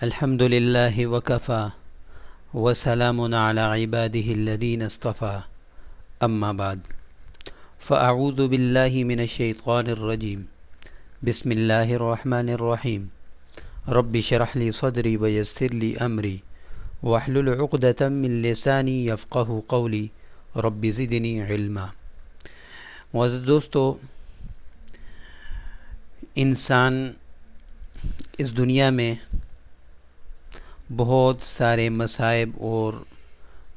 الحمد لله وكفى وسلام على عباده الذين اصطفى أما بعد فأعوذ بالله من الشيطان الرجيم بسم الله الرحمن الرحيم رب اشرح لي صدري ويسر لي أمري واحلل عقدة من لساني يفقه قولي رب زدني علما۔ معزز دوستو، انسان اس دنیا میں بہت سارے مصائب اور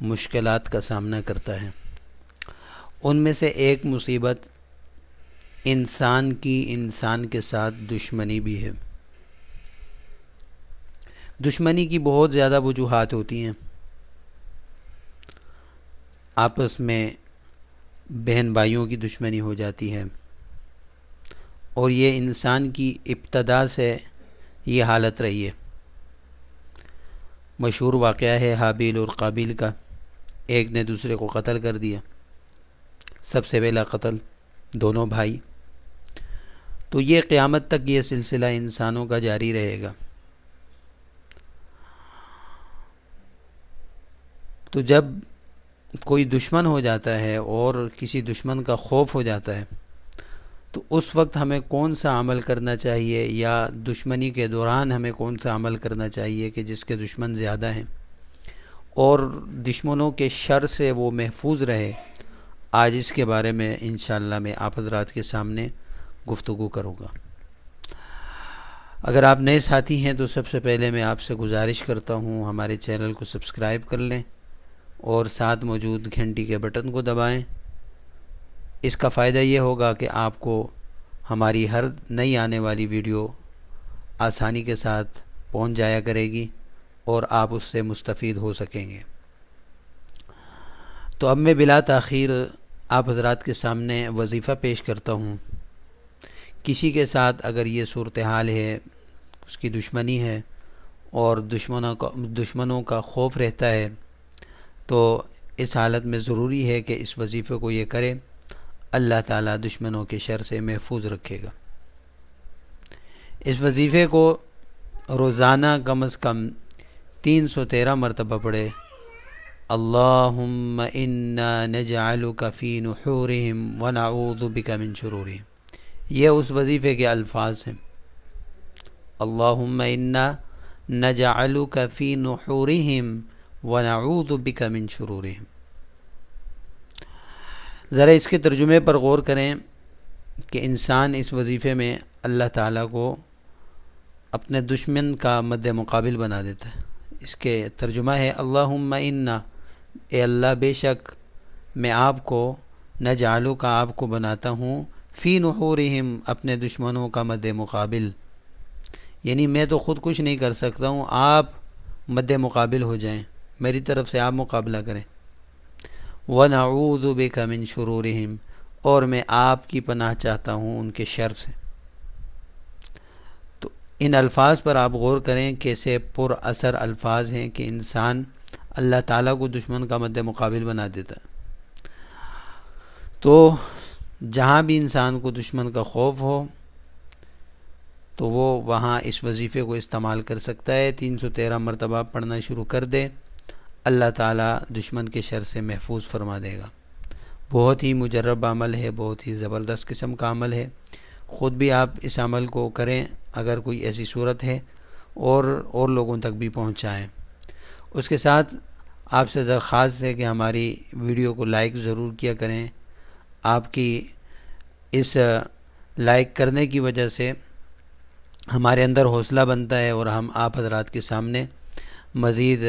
مشکلات کا سامنا کرتا ہے۔ ان میں سے ایک مصیبت انسان کے ساتھ دشمنی بھی ہے۔ دشمنی کی بہت زیادہ وجوہات ہوتی ہیں۔ آپس میں بہن بھائیوں کی دشمنی ہو جاتی ہے، اور یہ انسان کی ابتدا سے یہ حالت رہی ہے۔ مشہور واقعہ ہے حابیل اور قابیل کا۔ ایک نے دوسرے کو قتل کر دیا، سب سے پہلا قتل، دونوں بھائی۔ تو یہ قیامت تک یہ سلسلہ انسانوں کا جاری رہے گا۔ تو جب کوئی دشمن ہو جاتا ہے اور کسی دشمن کا خوف ہو جاتا ہے، تو اس وقت ہمیں کون سا عمل کرنا چاہیے، یا دشمنی کے دوران ہمیں کون سا عمل کرنا چاہیے کہ جس کے دشمن زیادہ ہیں اور دشمنوں کے شر سے وہ محفوظ رہے، آج اس کے بارے میں انشاءاللہ میں آپ حضرات کے سامنے گفتگو کروں گا۔ اگر آپ نئے ساتھی ہیں تو سب سے پہلے میں آپ سے گزارش کرتا ہوں ہمارے چینل کو سبسکرائب کر لیں اور ساتھ موجود گھنٹی کے بٹن کو دبائیں۔ اس کا فائدہ یہ ہوگا کہ آپ کو ہماری ہر نئی آنے والی ویڈیو آسانی کے ساتھ پہنچ جایا کرے گی اور آپ اس سے مستفید ہو سکیں گے۔ تو اب میں بلا تاخیر آپ حضرات کے سامنے وظیفہ پیش کرتا ہوں۔ کسی کے ساتھ اگر یہ صورتحال ہے، اس کی دشمنی ہے اور دشمنوں کا خوف رہتا ہے، تو اس حالت میں ضروری ہے کہ اس وظیفے کو یہ کرے۔ اللہ تعالیٰ دشمنوں کے شر سے محفوظ رکھے گا۔ اس وظیفے کو روزانہ کم از کم 313 مرتبہ پڑھے۔ اللہم انا نجعلک فی نحورہم ونعوذ بک من شرورہم، یہ اس وظیفے کے الفاظ ہیں۔ اللہم انا نجعلک فی نحورہم ونعوذ بک من شرورہم۔ ذرا اس کے ترجمے پر غور کریں کہ انسان اس وظیفے میں اللہ تعالیٰ کو اپنے دشمن کا مد مقابل بنا دیتا ہے۔ اس کے ترجمہ ہے اللہم انا، اے اللہ بے شک میں آپ کو، نجعلو کا آپ کو بناتا ہوں، فی نحورہم اپنے دشمنوں کا مد مقابل، یعنی میں تو خود کچھ نہیں کر سکتا ہوں، آپ مد مقابل ہو جائیں، میری طرف سے آپ مقابلہ کریں۔ وَنَعُوذُ بِكَ مِن شُرُورِهِمْ، اور میں آپ کی پناہ چاہتا ہوں ان کے شر سے۔ تو ان الفاظ پر آپ غور کریں، کیسے پر اثر الفاظ ہیں کہ انسان اللہ تعالیٰ کو دشمن کا مد مقابل بنا دیتا ہے۔ تو جہاں بھی انسان کو دشمن کا خوف ہو تو وہ وہاں اس وظیفے کو استعمال کر سکتا ہے۔ 313 مرتبہ پڑھنا شروع کر دے، اللہ تعالیٰ دشمن کے شر سے محفوظ فرما دے گا۔ بہت ہی مجرب عمل ہے، بہت ہی زبردست قسم کا عمل ہے۔ خود بھی آپ اس عمل کو کریں اگر کوئی ایسی صورت ہے، اور لوگوں تک بھی پہنچائیں۔ اس کے ساتھ آپ سے درخواست ہے کہ ہماری ویڈیو کو لائک ضرور کیا کریں۔ آپ کی اس لائک کرنے کی وجہ سے ہمارے اندر حوصلہ بنتا ہے اور ہم آپ حضرات کے سامنے مزید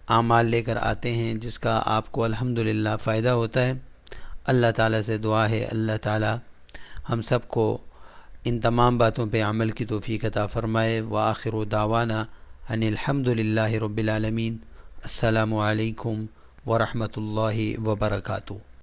اعمال لے کر آتے ہیں، جس کا آپ کو الحمدللہ فائدہ ہوتا ہے۔ اللہ تعالیٰ سے دعا ہے اللہ تعالیٰ ہم سب کو ان تمام باتوں پہ عمل کی توفیق عطا فرمائے۔ وآخر دعوانا ان الحمدللہ رب العالمین۔ السلام علیکم ورحمۃ اللہ وبرکاتہ۔